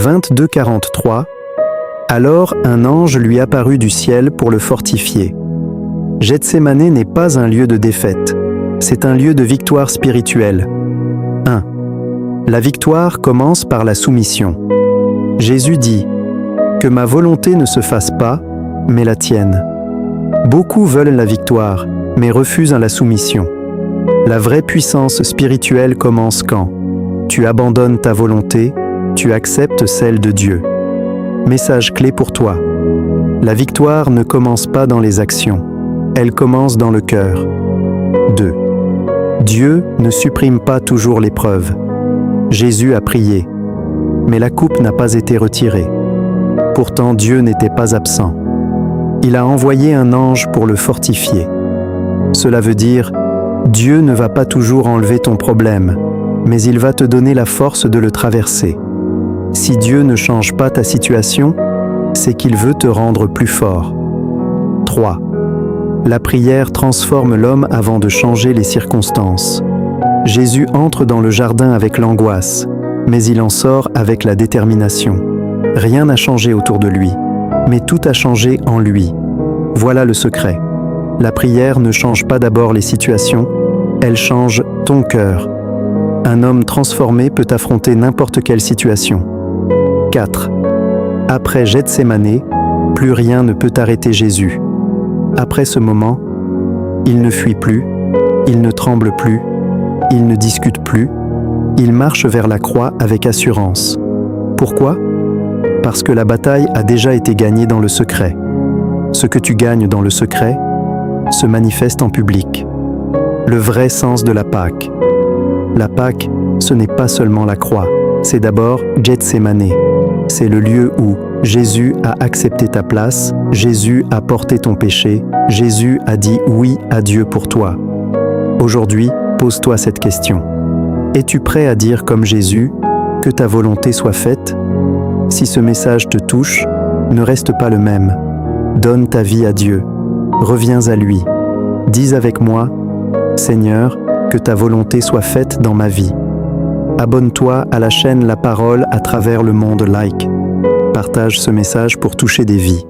22:43. Alors un ange lui apparut du ciel pour le fortifier. Gethsémané n'est pas un lieu de défaite, c'est un lieu de victoire spirituelle. 1. La victoire commence par la soumission. Jésus dit « Que ma volonté ne se fasse pas, mais la tienne ». Beaucoup veulent la victoire, mais refusent la soumission. La vraie puissance spirituelle commence quand tu abandonnes ta volonté, tu acceptes celle de Dieu. Message clé pour toi. La victoire ne commence pas dans les actions, elle commence dans le cœur. 2. Dieu ne supprime pas toujours l'épreuve. Jésus a prié, mais la coupe n'a pas été retirée. Pourtant Dieu n'était pas absent. Il a envoyé un ange pour le fortifier. Cela veut dire, Dieu ne va pas toujours enlever ton problème, mais il va te donner la force de le traverser. Si Dieu ne change pas ta situation, c'est qu'il veut te rendre plus fort. 3. La prière transforme l'homme avant de changer les circonstances. Jésus entre dans le jardin avec l'angoisse, mais il en sort avec la détermination. Rien n'a changé autour de lui, mais tout a changé en lui. Voilà le secret. La prière ne change pas d'abord les situations, elle change ton cœur. Un homme transformé peut affronter n'importe quelle situation. 4. Après Gethsémané, plus rien ne peut arrêter Jésus. Après ce moment, il ne fuit plus, il ne tremble plus, il ne discute plus, il marche vers la croix avec assurance. Pourquoi ? Parce que la bataille a déjà été gagnée dans le secret. Ce que tu gagnes dans le secret se manifeste en public. Le vrai sens de la Pâque. La Pâque, ce n'est pas seulement la croix, c'est d'abord Gethsémané. C'est le lieu où Jésus a accepté ta place, Jésus a porté ton péché, Jésus a dit oui à Dieu pour toi. Aujourd'hui, pose-toi cette question. Es-tu prêt à dire comme Jésus, que ta volonté soit faite ? Si ce message te touche, ne reste pas le même. Donne ta vie à Dieu. Reviens à lui. Dis avec moi, Seigneur, que ta volonté soit faite dans ma vie. Abonne-toi à la chaîne La Parole à travers le monde. Like. Partage ce message pour toucher des vies.